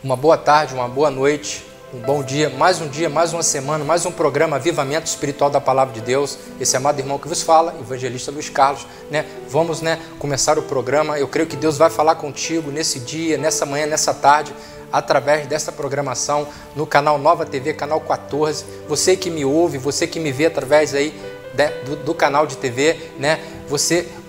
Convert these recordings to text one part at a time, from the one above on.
Uma boa tarde, uma boa noite, um bom dia, mais uma semana, mais um programa Avivamento Espiritual da Palavra de Deus. Esse amado irmão que vos fala, evangelista Luiz Carlos, Vamos, começar o programa. Eu creio que Deus vai falar contigo nesse dia, nessa manhã, nessa tarde, através dessa programação no canal Nova TV, canal 14. Você que me ouve, você que me vê através aí do canal de TV,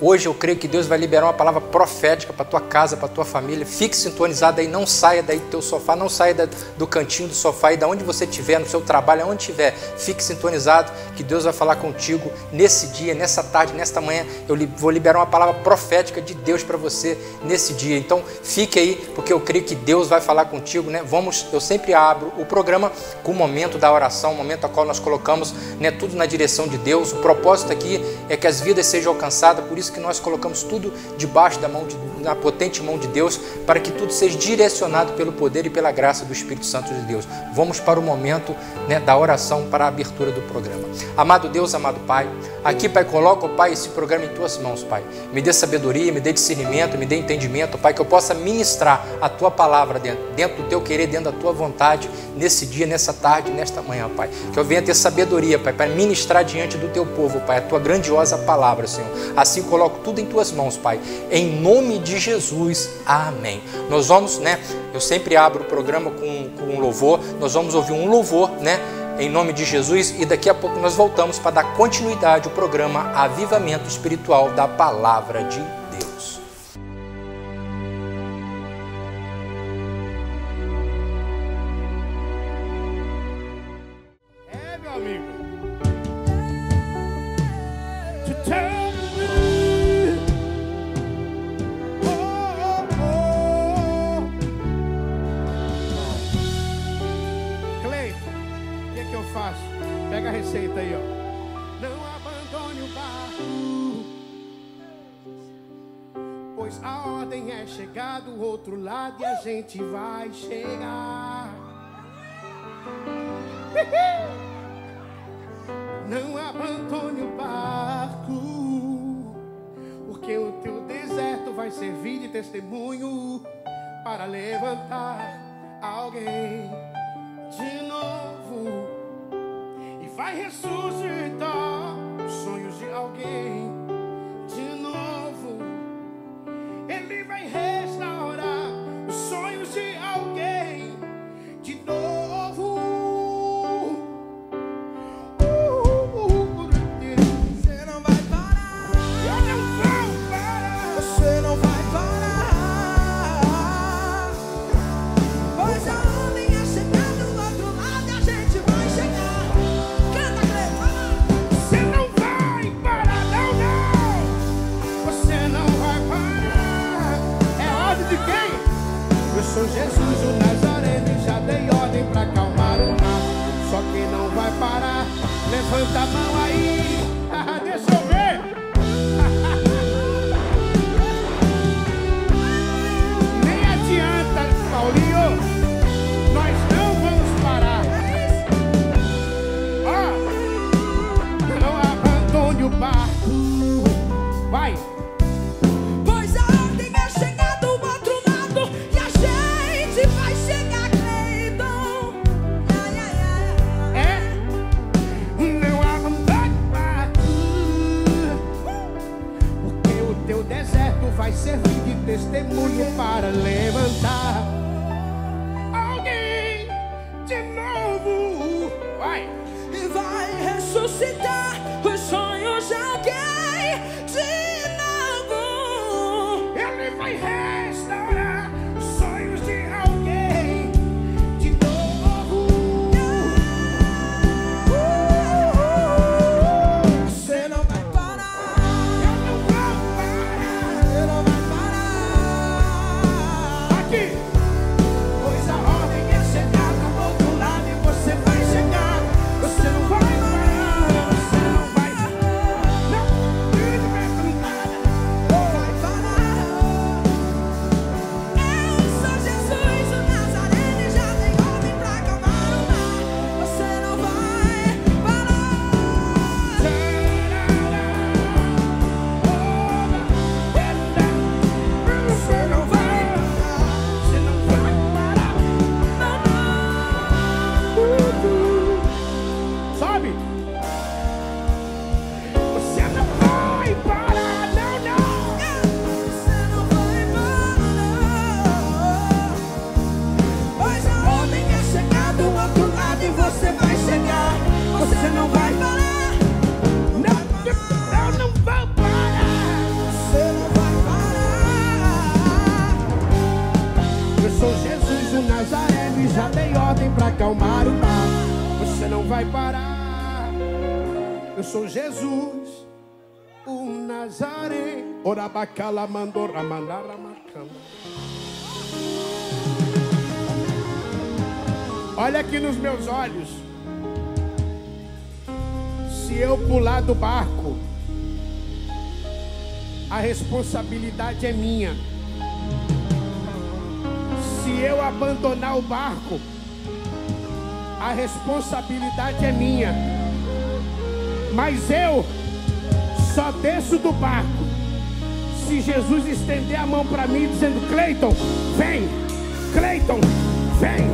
hoje eu creio que Deus vai liberar uma palavra profética para tua casa, para tua família. Fique sintonizado aí, não saia daí do teu sofá, não saia do cantinho do sofá, e da onde você estiver, no seu trabalho, aonde estiver, fique sintonizado que Deus vai falar contigo nesse dia, nessa tarde, nesta manhã. Eu vou liberar uma palavra profética de Deus para você nesse dia. Então fique aí, porque eu creio que Deus vai falar contigo, Eu sempre abro o programa com o momento da oração, o momento a qual nós colocamos, tudo na direção de Deus. O propósito aqui é que as vidas sejam alcançadas, por isso que nós colocamos tudo debaixo da potente mão de Deus, para que tudo seja direcionado pelo poder e pela graça do Espírito Santo de Deus. Vamos para o momento da oração para a abertura do programa. Amado Deus, amado Pai, aqui, Pai, coloca, Pai, esse programa em Tuas mãos, Pai. Me dê sabedoria, me dê discernimento, me dê entendimento, Pai, que eu possa ministrar a Tua palavra dentro do Teu querer, dentro da Tua vontade, nesse dia, nessa tarde, nesta manhã, Pai. Que eu venha ter sabedoria, Pai, para ministrar diante do Teu povo, Pai, a Tua grandiosa palavra, Senhor. Assim coloco tudo em Tuas mãos, Pai. Em nome de Jesus. Amém. Nós vamos, Eu sempre abro o programa com um louvor. Nós vamos ouvir um louvor, Em nome de Jesus, e daqui a pouco nós voltamos para dar continuidade ao programa Avivamento Espiritual da Palavra de Deus. Meu amigo. Pega a receita aí, ó. Não abandone o barco, pois a ordem é chegar do outro lado e a gente vai chegar. Não abandone o barco, porque o teu deserto vai servir de testemunho para levantar alguém de novo. Vai ressuscitar os sonhos de alguém de novo. Ele vai restaurar os sonhos de alguém de novo. Você não vai parar. Eu não vou parar. Você não vai parar. Pois a ordem é chegar do outro lado e a gente vai chegar. Eu sou Jesus, o Nazareno, e já dei ordem pra acalmar o mar. Só quem não vai parar, levanta a mão aí. Deixa eu ver. Nem adianta, Paulinho, nós não vamos parar. Não abandone o barco. Vai. Você não vai parar. Não, eu não vou parar. Você não vai parar. Eu sou Jesus o Nazareno e já dei ordem pra acalmar o mar. Você não vai parar. Eu sou Jesus o Nazareno. Orabacala mandora mandara macamba. Olha aqui nos meus olhos. Se eu pular do barco, a responsabilidade é minha. Se eu abandonar o barco, a responsabilidade é minha. Mas eu só desço do barco se Jesus estender a mão para mim dizendo: Cleiton, vem! Cleiton, vem!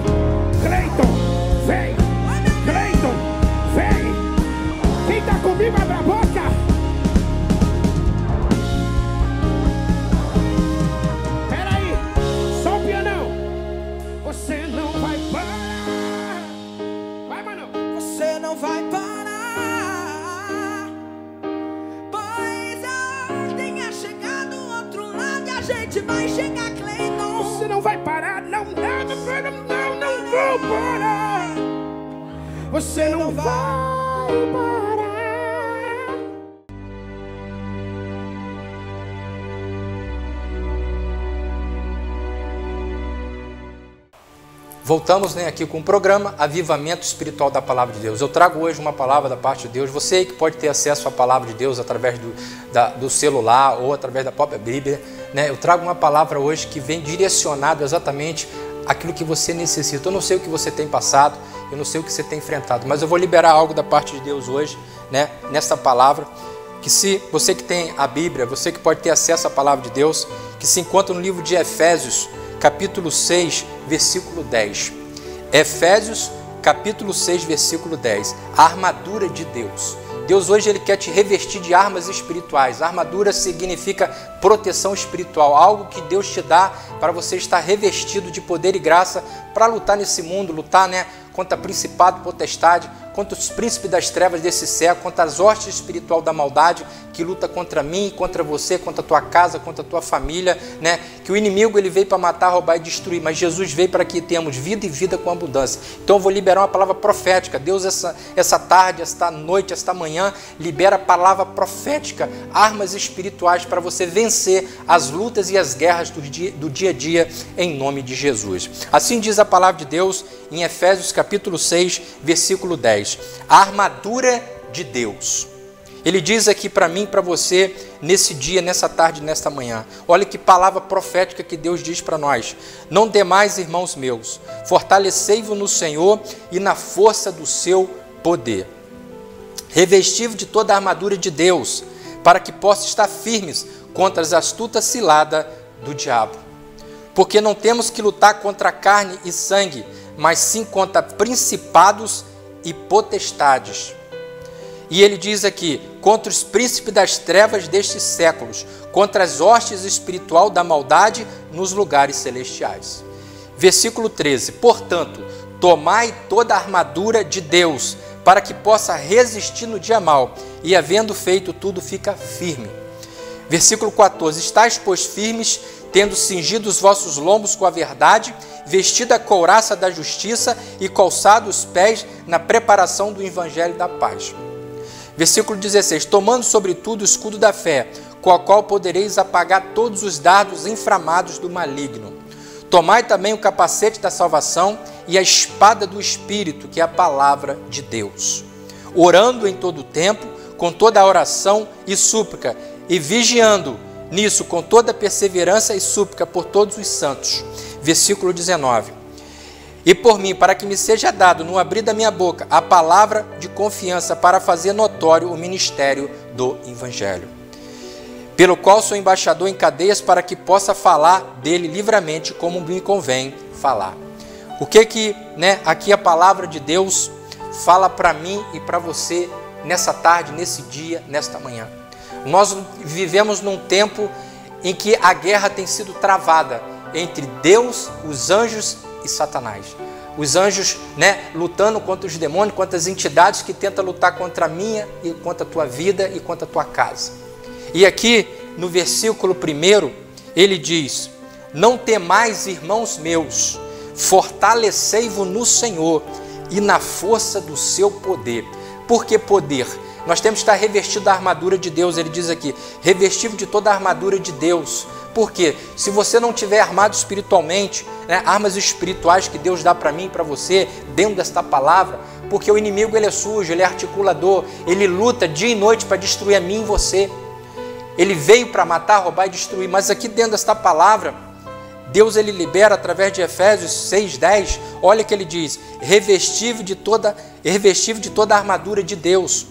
Cleiton, vem! Cleiton, vem! Quem está comigo, abre a boca! Peraí, só o pianão. Você não vai parar. Vai, mano. Você não vai parar. Pois a ordem é chegar do outro lado e a gente vai chegar, Cleiton. Você não vai parar, não vou parar. Você não vai parar. Voltamos aqui com o programa Avivamento Espiritual da Palavra de Deus. Eu trago hoje uma palavra da parte de Deus. Você aí que pode ter acesso à Palavra de Deus através do celular ou através da própria Bíblia, né? Eu trago uma palavra hoje que vem direcionado exatamente aquilo que você necessita. Eu não sei o que você tem passado, eu não sei o que você tem enfrentado, mas eu vou liberar algo da parte de Deus hoje, né? Nessa palavra, que se você que tem a Bíblia, você que pode ter acesso à Palavra de Deus, que se encontra no livro de Efésios, capítulo 6, versículo 10. Efésios, capítulo 6, versículo 10. A armadura de Deus. Deus hoje ele quer te revestir de armas espirituais. A armadura significa proteção espiritual, algo que Deus te dá para você estar revestido de poder e graça para lutar nesse mundo, lutar, contra principado, potestade, contra os príncipes das trevas desse século, contra as hostes espiritual da maldade que luta contra mim, contra você, contra a tua casa, contra a tua família, que o inimigo ele veio para matar, roubar e destruir, mas Jesus veio para que tenhamos vida e vida com abundância. Então eu vou liberar uma palavra profética. Deus essa tarde, esta noite, esta manhã, libera a palavra profética, armas espirituais para você vencer as lutas e as guerras do dia a dia, em nome de Jesus. Assim diz a palavra de Deus em Efésios capítulo 6, versículo 10. A armadura de Deus. Ele diz aqui para mim e para você, nesse dia, nessa tarde, nesta manhã. Olha que palavra profética que Deus diz para nós. Não demais, irmãos meus, fortalecei-vos no Senhor e na força do seu poder. Revesti-vos de toda a armadura de Deus, para que possa estar firmes contra as astutas ciladas do diabo. Porque não temos que lutar contra carne e sangue, mas sim contra principados e potestades. E ele diz aqui, contra os príncipes das trevas destes séculos, contra as hostes espiritual da maldade nos lugares celestiais. Versículo 13, portanto, tomai toda a armadura de Deus, para que possa resistir no dia mau, e havendo feito tudo, fica firme. Versículo 14, estais, pois, firmes, tendo cingido os vossos lombos com a verdade, vestida a couraça da justiça e calçado os pés na preparação do evangelho da paz. Versículo 16, tomando sobretudo o escudo da fé, com a qual podereis apagar todos os dardos inflamados do maligno. Tomai também o capacete da salvação e a espada do Espírito, que é a palavra de Deus. Orando em todo o tempo, com toda a oração e súplica, e vigiando nisso com toda a perseverança e súplica por todos os santos. Versículo 19. E por mim, para que me seja dado, no abrir da minha boca, a palavra de confiança para fazer notório o ministério do Evangelho, pelo qual sou embaixador em cadeias, para que possa falar dele livremente, como me convém falar. O que aqui a palavra de Deus fala para mim e para você nessa tarde, nesse dia, nesta manhã? Nós vivemos num tempo em que a guerra tem sido travada entre Deus, os anjos e Satanás. os anjos, né, lutando contra os demônios, contra as entidades que tentam lutar contra a minha e contra a tua vida e contra a tua casa. E aqui no versículo 1, ele diz: não temais, irmãos meus, fortalecei-vos no Senhor e na força do seu poder. Por que poder? Nós temos que estar revestido da armadura de Deus. Ele diz aqui, revestido de toda a armadura de Deus. Por quê? Se você não tiver armado espiritualmente, né, armas espirituais que Deus dá para mim e para você, dentro desta palavra, porque o inimigo ele é sujo, ele é articulador, ele luta dia e noite para destruir a mim e você. Ele veio para matar, roubar e destruir, mas aqui dentro desta palavra, Deus ele libera através de Efésios 6:10, olha que ele diz, revestível de toda a armadura de Deus,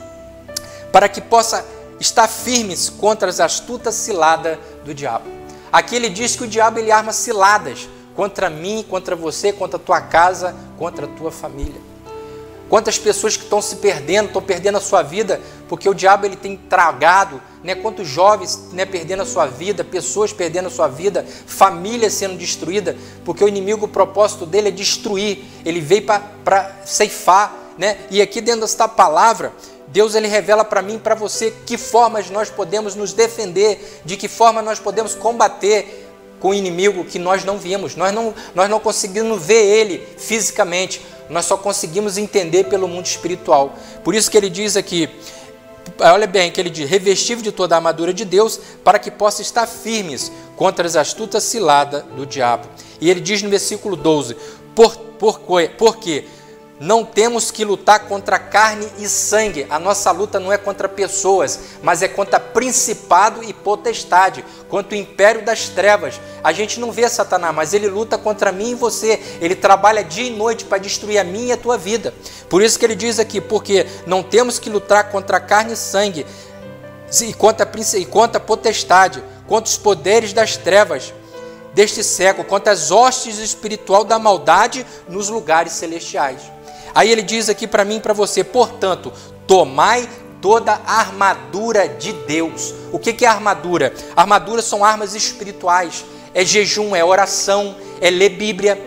para que possa estar firmes contra as astutas ciladas do diabo. Aqui ele diz que o diabo ele arma ciladas contra mim, contra você, contra a tua casa, contra a tua família. Quantas pessoas que estão se perdendo, estão perdendo a sua vida, porque o diabo ele tem tragado, né? Quantos jovens, né, perdendo a sua vida, pessoas perdendo a sua vida, famílias sendo destruídas, porque o inimigo, o propósito dele é destruir, ele veio para ceifar, né? E aqui dentro desta palavra, Deus ele revela para mim e para você que formas nós podemos nos defender, de que forma nós podemos combater com o inimigo que nós não vimos, nós não conseguimos ver ele fisicamente, nós só conseguimos entender pelo mundo espiritual. Por isso que ele diz aqui, olha bem, que ele diz, revestível de toda a armadura de Deus, para que possa estar firmes contra as astutas ciladas do diabo. E ele diz no versículo 12, porque não temos que lutar contra carne e sangue. A nossa luta não é contra pessoas, mas é contra principado e potestade, contra o império das trevas. A gente não vê Satanás, mas ele luta contra mim e você. Ele trabalha dia e noite para destruir a minha e a tua vida. Por isso que ele diz aqui, porque não temos que lutar contra carne e sangue, e contra a potestade, contra os poderes das trevas deste século, contra as hostes espirituais da maldade nos lugares celestiais. Aí ele diz aqui para mim e para você, portanto, tomai toda a armadura de Deus. O que é armadura? Armadura são armas espirituais, é jejum, é oração, é ler Bíblia,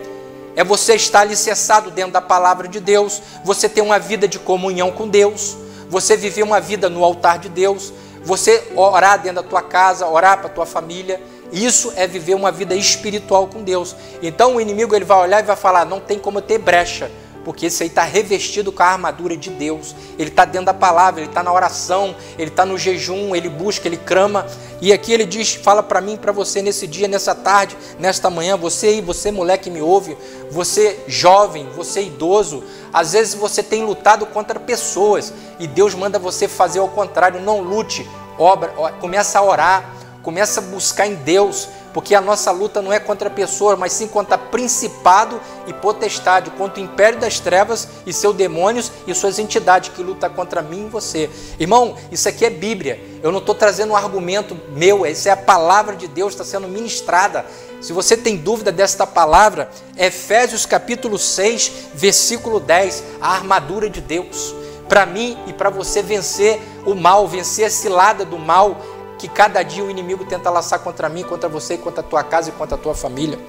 é você estar alicerçado dentro da palavra de Deus, você ter uma vida de comunhão com Deus, você viver uma vida no altar de Deus, você orar dentro da tua casa, orar para a tua família. Isso é viver uma vida espiritual com Deus. Então o inimigo ele vai olhar e vai falar, não tem como ter brecha, porque esse aí está revestido com a armadura de Deus, ele está dentro da palavra, ele está na oração, ele está no jejum, ele busca, ele clama. E aqui ele diz, fala para mim e para você nesse dia, nessa tarde, nesta manhã, você aí, você mulher que me ouve, você jovem, você idoso, às vezes você tem lutado contra pessoas e Deus manda você fazer ao contrário, não lute, começa a orar, começa a buscar em Deus, porque a nossa luta não é contra pessoas, mas sim contra principado e potestade, contra o império das trevas e seus demônios e suas entidades que lutam contra mim e você. Irmão, isso aqui é Bíblia, eu não estou trazendo um argumento meu, essa é a palavra de Deus, está sendo ministrada. Se você tem dúvida desta palavra, Efésios capítulo 6, versículo 10, a armadura de Deus, para mim e para você vencer o mal, vencer a cilada do mal, que cada dia o inimigo tenta laçar contra mim, contra você, contra a tua casa e contra a tua família.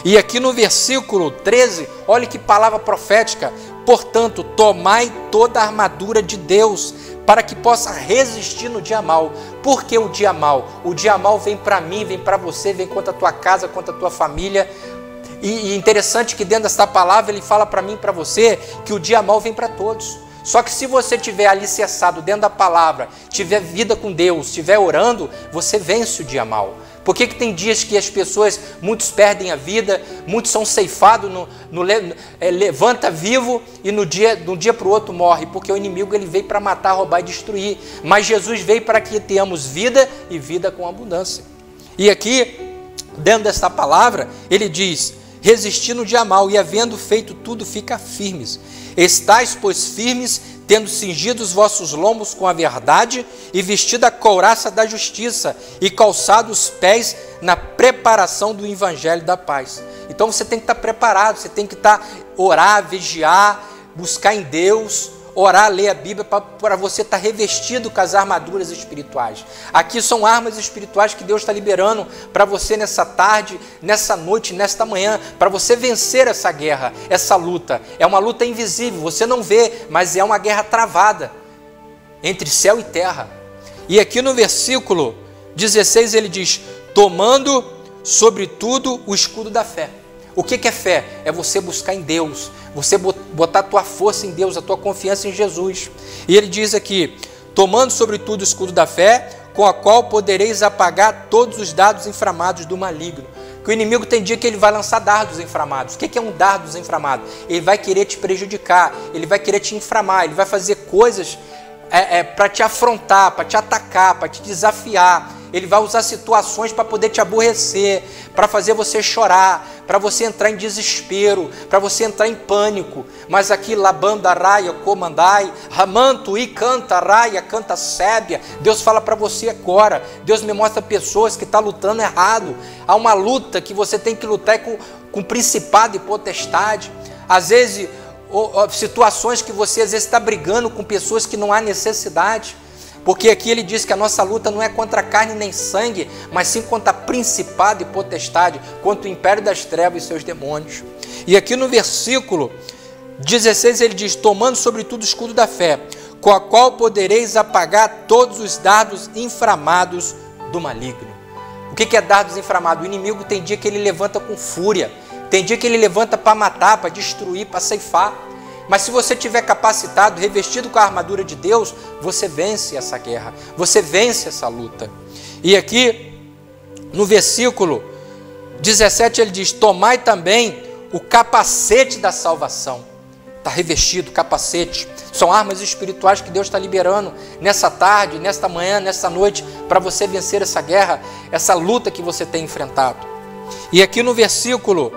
E aqui no versículo 13, olha que palavra profética, portanto, tomai toda a armadura de Deus, para que possa resistir no dia mal. Por que o dia mal? O dia mal vem para mim, vem para você, vem contra a tua casa, contra a tua família. E interessante que dentro dessa palavra ele fala para mim e para você que o dia mal vem para todos. Só que se você estiver alicerçado dentro da palavra, tiver vida com Deus, estiver orando, você vence o dia mal. Por que tem dias que as pessoas, muitos perdem a vida, muitos são ceifados, levanta vivo e de um dia para o outro morre? Porque o inimigo ele veio para matar, roubar e destruir. Mas Jesus veio para que tenhamos vida e vida com abundância. E aqui, dentro desta palavra, ele diz, resistir no dia mal e havendo feito tudo, fica firmes. Estais, pois, firmes, tendo cingido os vossos lombos com a verdade e vestido a couraça da justiça e calçado os pés na preparação do evangelho da paz. Então você tem que estar preparado, você tem que orar, vigiar, buscar em Deus, orar, ler a Bíblia para você estar revestido com as armaduras espirituais. Aqui são armas espirituais que Deus está liberando para você nessa tarde, nessa noite, nesta manhã, para você vencer essa guerra, essa luta. É uma luta invisível, você não vê, mas é uma guerra travada entre céu e terra. E aqui no versículo 16 ele diz: tomando sobretudo o escudo da fé. O que é fé? É você buscar em Deus, você botar a tua força em Deus, a tua confiança em Jesus. E ele diz aqui: tomando sobretudo o escudo da fé, com a qual podereis apagar todos os dardos inflamados do maligno. Que o inimigo tem dia que ele vai lançar dardos inflamados. O que é um dardo inflamado? Ele vai querer te prejudicar, ele vai querer te inflamar, ele vai fazer coisas para te afrontar, para te atacar, para te desafiar. Ele vai usar situações para poder te aborrecer, para fazer você chorar, para você entrar em desespero, para você entrar em pânico. Mas aqui, labanda raia, comandai, ramanto e canta raia, canta sébia. Deus fala para você agora. Deus me mostra pessoas que estão lutando errado. Há uma luta que você tem que lutar com principado e potestade. Às vezes, situações que você às vezes está brigando com pessoas que não há necessidade. Porque aqui ele diz que a nossa luta não é contra carne nem sangue, mas sim contra principado e potestade, contra o império das trevas e seus demônios. E aqui no versículo 16 ele diz: tomando sobretudo o escudo da fé, com a qual podereis apagar todos os dardos inflamados do maligno. O que é dardos inflamados? O inimigo tem dia que ele levanta com fúria, tem dia que ele levanta para matar, para destruir, para ceifar. Mas se você estiver capacitado, revestido com a armadura de Deus, você vence essa guerra, você vence essa luta. E aqui, no versículo 17, ele diz: tomai também o capacete da salvação. Está revestido, capacete. São armas espirituais que Deus está liberando nessa tarde, nesta manhã, nesta noite, para você vencer essa guerra, essa luta que você tem enfrentado. E aqui no versículo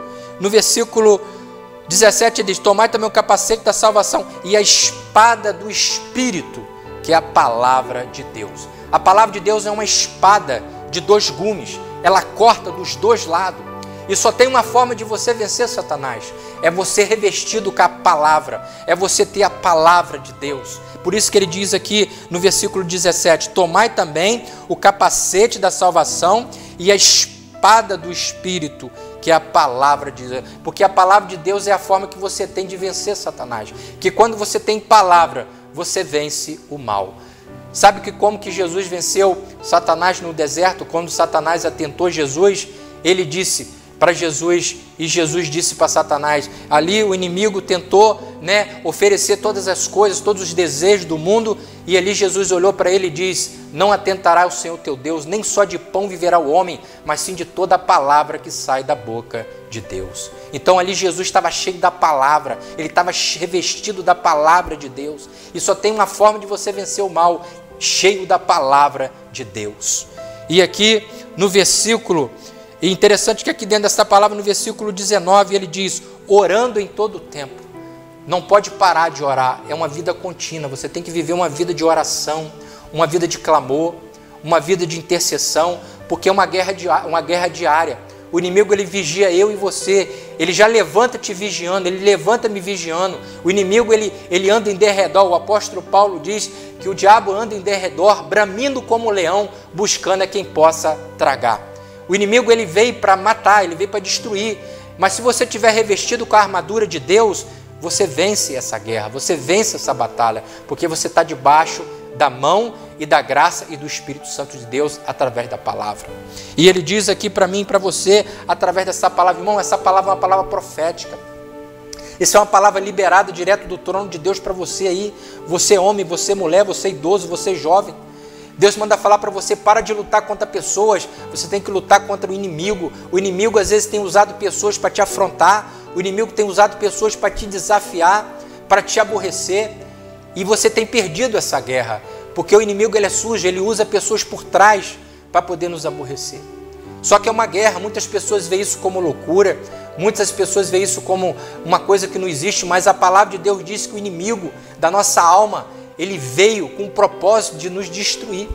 17 diz: tomai também o capacete da salvação e a espada do Espírito, que é a palavra de Deus. A palavra de Deus é uma espada de 2 gumes, ela corta dos 2 lados. E só tem uma forma de você vencer Satanás: é você revestido com a palavra, é você ter a palavra de Deus. Por isso que ele diz aqui no versículo 17: tomai também o capacete da salvação e a espada do Espírito, que é a palavra de Deus. Porque a palavra de Deus é a forma que você tem de vencer Satanás. Que quando você tem palavra, você vence o mal. Sabe que como que Jesus venceu Satanás no deserto? Quando Satanás atentou Jesus, ele disse para Jesus, e Jesus disse para Satanás, ali o inimigo tentou, oferecer todas as coisas, todos os desejos do mundo, e ali Jesus olhou para ele e disse: não atentará o Senhor teu Deus, nem só de pão viverá o homem, mas sim de toda a palavra que sai da boca de Deus. Então ali Jesus estava cheio da palavra, ele estava revestido da palavra de Deus, e só tem uma forma de você vencer o mal: cheio da palavra de Deus. E aqui no versículo, e interessante que aqui dentro dessa palavra, no versículo 19, ele diz: orando em todo o tempo. Não pode parar de orar, é uma vida contínua, você tem que viver uma vida de oração, uma vida de clamor, uma vida de intercessão, porque é uma guerra diária. O inimigo, ele vigia eu e você, ele já levanta te vigiando, ele levanta me vigiando. O inimigo, ele anda em derredor. O apóstolo Paulo diz que o diabo anda em derredor, bramindo como um leão, buscando a quem possa tragar. O inimigo, ele veio para matar, ele veio para destruir. Mas se você estiver revestido com a armadura de Deus, você vence essa guerra, você vence essa batalha, porque você está debaixo da mão e da graça e do Espírito Santo de Deus através da palavra. E ele diz aqui para mim e para você, através dessa palavra, irmão, essa palavra é uma palavra profética. Isso é uma palavra liberada direto do trono de Deus para você aí, você homem, você mulher, você idoso, você jovem. Deus manda falar para você: para de lutar contra pessoas, você tem que lutar contra o inimigo. O inimigo às vezes tem usado pessoas para te afrontar, o inimigo tem usado pessoas para te desafiar, para te aborrecer, e você tem perdido essa guerra, porque o inimigo, ele é sujo, ele usa pessoas por trás para poder nos aborrecer. Só que é uma guerra, muitas pessoas veem isso como loucura, muitas pessoas veem isso como uma coisa que não existe, mas a palavra de Deus diz que o inimigo da nossa alma, ele veio com o propósito de nos destruir.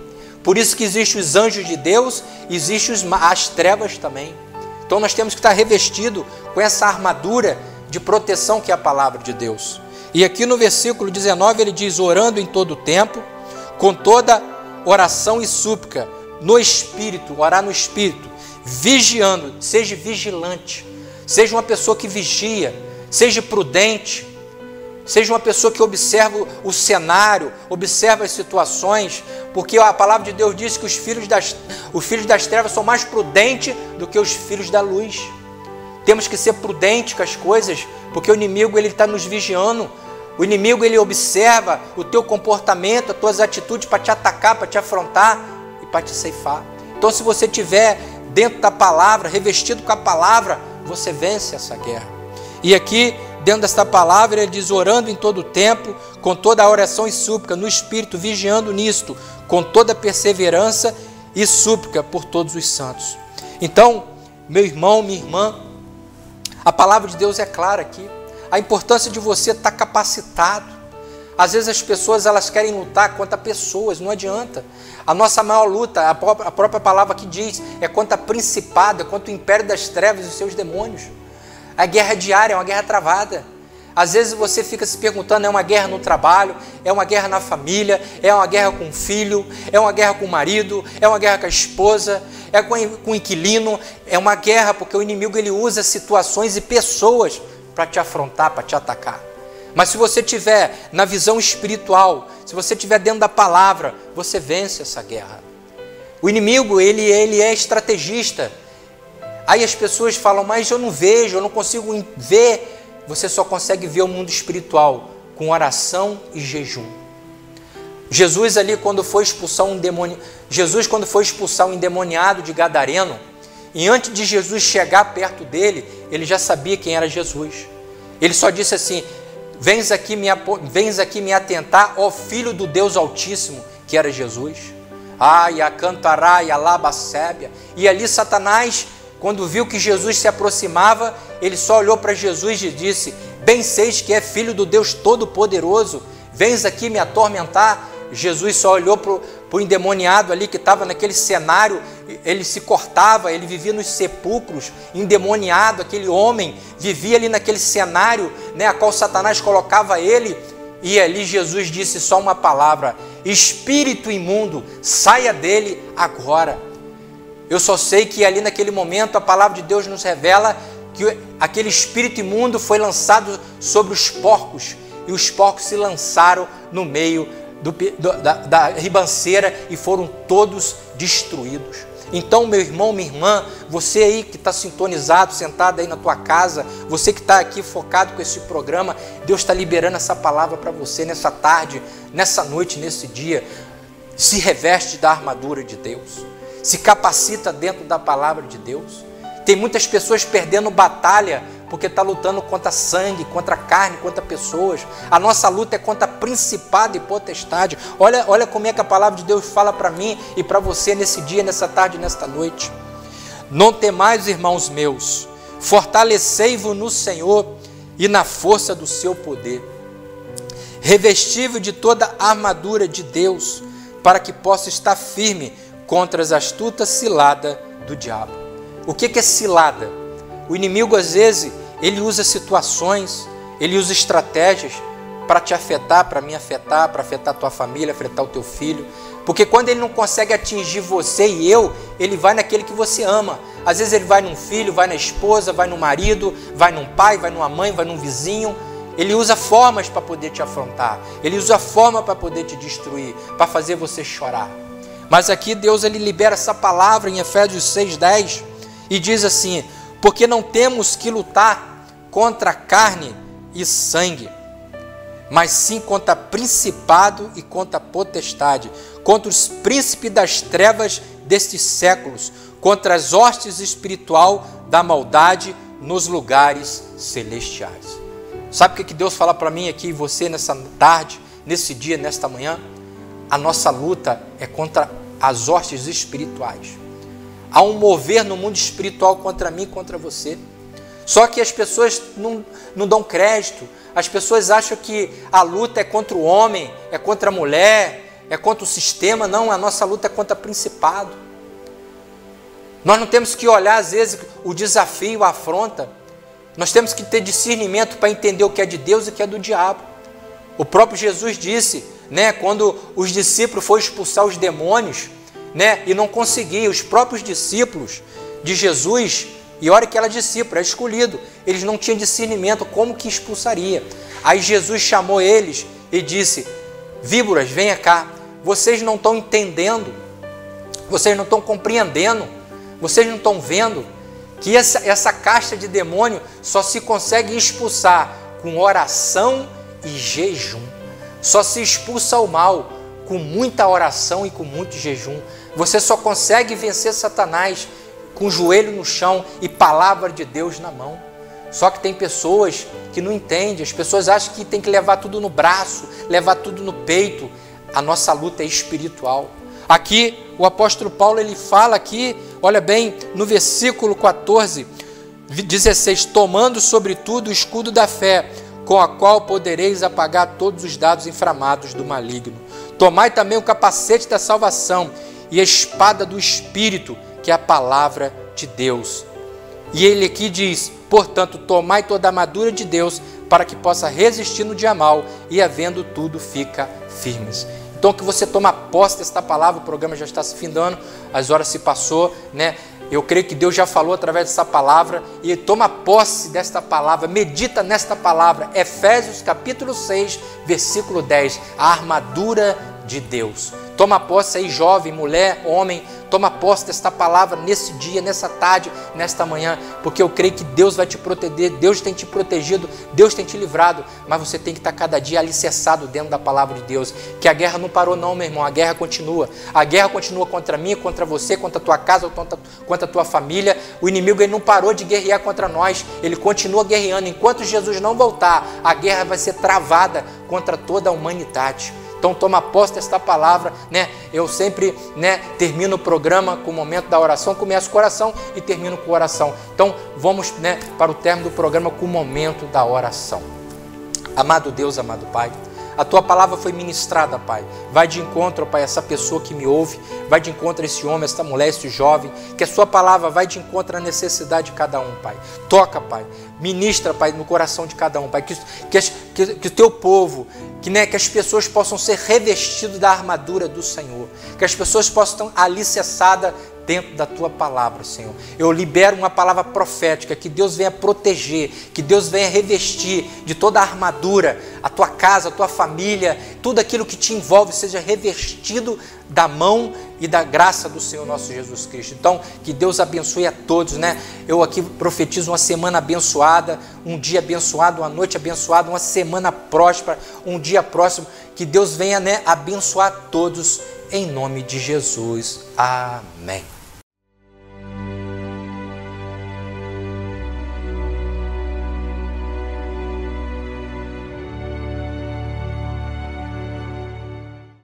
Por isso que existem os anjos de Deus, existem as trevas também. Então nós temos que estar revestido com essa armadura de proteção que é a palavra de Deus. E aqui no versículo 19 ele diz: orando em todo o tempo, com toda oração e súplica, no Espírito, orar no Espírito, vigiando, seja vigilante, seja uma pessoa que vigia, seja prudente, seja uma pessoa que observa o cenário, observa as situações, porque a palavra de Deus diz que os filhos das trevas são mais prudentes do que os filhos da luz. Temos que ser prudentes com as coisas, porque o inimigo ele está nos vigiando. O inimigo ele observa o teu comportamento, as tuas atitudes para te atacar, para te afrontar e para te ceifar. Então, se você estiver dentro da palavra, revestido com a palavra, você vence essa guerra. E aqui, dentro desta palavra, ele diz: orando em todo o tempo, com toda a oração e súplica, no Espírito, vigiando nisto, com toda perseverança e súplica por todos os santos. Então, meu irmão, minha irmã, a palavra de Deus é clara aqui. A importância de você estar capacitado. Às vezes as pessoas elas querem lutar contra pessoas, não adianta. A nossa maior luta, a própria palavra que diz, é contra principado, é contra o império das trevas e os seus demônios. A guerra diária é uma guerra travada. Às vezes você fica se perguntando, é uma guerra no trabalho, é uma guerra na família, é uma guerra com o filho, é uma guerra com o marido, é uma guerra com a esposa, é com o inquilino, é uma guerra porque o inimigo ele usa situações e pessoas para te afrontar, para te atacar. Mas se você estiver na visão espiritual, se você estiver dentro da palavra, você vence essa guerra. O inimigo, ele é estrategista. Aí as pessoas falam, mas eu não vejo, eu não consigo ver. Você só consegue ver o mundo espiritual com oração e jejum. Jesus ali, quando foi expulsar um endemoniado de Gadareno, e antes de Jesus chegar perto dele, ele já sabia quem era Jesus. Ele só disse assim: vens aqui me atentar, ó Filho do Deus Altíssimo, que era Jesus. Ai, a cantará e a labacébia. E ali Satanás, quando viu que Jesus se aproximava, ele só olhou para Jesus e disse: bem seis que é Filho do Deus Todo-Poderoso, vens aqui me atormentar. Jesus só olhou para o endemoniado ali que estava naquele cenário, ele se cortava, ele vivia nos sepulcros, endemoniado, aquele homem vivia ali naquele cenário, né, a qual Satanás colocava ele, e ali Jesus disse só uma palavra: espírito imundo, saia dele agora. Eu só sei que ali naquele momento a palavra de Deus nos revela que aquele espírito imundo foi lançado sobre os porcos, e os porcos se lançaram no meio da ribanceira e foram todos destruídos. Então, meu irmão, minha irmã, você aí que está sintonizado, sentado aí na tua casa, você que está aqui focado com esse programa, Deus está liberando essa palavra para você nessa tarde, nessa noite, nesse dia. Se reveste da armadura de Deus, se capacita dentro da palavra de Deus. Tem muitas pessoas perdendo batalha porque está lutando contra sangue, contra carne, contra pessoas. A nossa luta é contra principado e potestade. Olha como é que a palavra de Deus fala para mim e para você nesse dia, nessa tarde, nesta noite. Não temais, irmãos meus, fortalecei-vos no Senhor e na força do seu poder. Revesti-vos de toda a armadura de Deus, para que possa estar firme contra as astutas ciladas do diabo. O que é cilada? O inimigo, às vezes, ele usa situações, ele usa estratégias para te afetar, para me afetar, para afetar a tua família, afetar o teu filho. Porque quando ele não consegue atingir você e eu, ele vai naquele que você ama. Às vezes ele vai num filho, vai na esposa, vai no marido, vai num pai, vai numa mãe, vai num vizinho. Ele usa formas para poder te afrontar. Ele usa forma para poder te destruir, para fazer você chorar. Mas aqui Deus ele libera essa palavra em Efésios 6:10 e diz assim: porque não temos que lutar contra carne e sangue, mas sim contra principado e contra potestade, contra os príncipes das trevas destes séculos, contra as hostes espiritual da maldade nos lugares celestiais. Sabe o que Deus fala para mim aqui e você nessa tarde, nesse dia, nesta manhã? A nossa luta é contra as hostes espirituais. Há um mover no mundo espiritual contra mim e contra você. Só que as pessoas não dão crédito. As pessoas acham que a luta é contra o homem, é contra a mulher, é contra o sistema. Não, a nossa luta é contra o principado. Nós não temos que olhar, às vezes, o desafio, a afronta. Nós temos que ter discernimento para entender o que é de Deus e o que é do diabo. O próprio Jesus disse, né, quando os discípulos foram expulsar os demônios, né, e não conseguiam, os próprios discípulos de Jesus, e olha que era discípulo, era escolhido, eles não tinham discernimento como que expulsaria. Aí Jesus chamou eles e disse: víboras, venha cá, vocês não estão entendendo, vocês não estão compreendendo, vocês não estão vendo que essa casta de demônio só se consegue expulsar com oração e jejum. Só se expulsa o mal com muita oração e com muito jejum. Você só consegue vencer Satanás com o joelho no chão e palavra de Deus na mão. Só que tem pessoas que não entendem, as pessoas acham que tem que levar tudo no braço, levar tudo no peito. A nossa luta é espiritual. Aqui o apóstolo Paulo, ele fala aqui, olha bem, no versículo 14, 16, tomando sobretudo o escudo da fé, com a qual podereis apagar todos os dardos inflamados do maligno. Tomai também o capacete da salvação e a espada do Espírito, que é a palavra de Deus. E ele aqui diz, portanto, tomai toda a armadura de Deus, para que possa resistir no dia mal, e havendo tudo, fica firmes. Então que você toma posse desta palavra, o programa já está se findando, as horas se passou, né? Eu creio que Deus já falou através dessa palavra, e toma posse desta palavra, medita nesta palavra, Efésios capítulo 6, versículo 10, a armadura de Deus. Toma posse aí, jovem, mulher, homem, toma posse desta palavra nesse dia, nessa tarde, nesta manhã, porque eu creio que Deus vai te proteger, Deus tem te protegido, Deus tem te livrado, mas você tem que estar cada dia alicerçado dentro da palavra de Deus, que a guerra não parou não, meu irmão, a guerra continua contra mim, contra você, contra a tua casa, contra a tua família. O inimigo, ele não parou de guerrear contra nós, ele continua guerreando. Enquanto Jesus não voltar, a guerra vai ser travada contra toda a humanidade. Então toma posse desta palavra, né? Eu sempre, né, termino o programa com o momento da oração, começo com oração e termino com oração. Então vamos, né, para o término do programa com o momento da oração. Amado Deus, amado Pai, a Tua palavra foi ministrada, Pai. Vai de encontro, Pai, a essa pessoa que me ouve, vai de encontro a esse homem, essa mulher, esse jovem, que a Sua palavra vai de encontro à necessidade de cada um, Pai. Toca, Pai, ministra, Pai, no coração de cada um, Pai, que o Teu povo, que as pessoas possam ser revestidas da armadura do Senhor, que as pessoas possam estar alicerçadas dentro da Tua palavra, Senhor. Eu libero uma palavra profética, que Deus venha proteger, que Deus venha revestir de toda a armadura, a Tua casa, a Tua família, tudo aquilo que te envolve seja revestido da mão e da graça do Senhor nosso Jesus Cristo. Então, que Deus abençoe a todos, né? Eu aqui profetizo uma semana abençoada, um dia abençoado, uma noite abençoada, uma semana próspera, um dia próximo, que Deus venha, né, abençoar todos em nome de Jesus. Amém.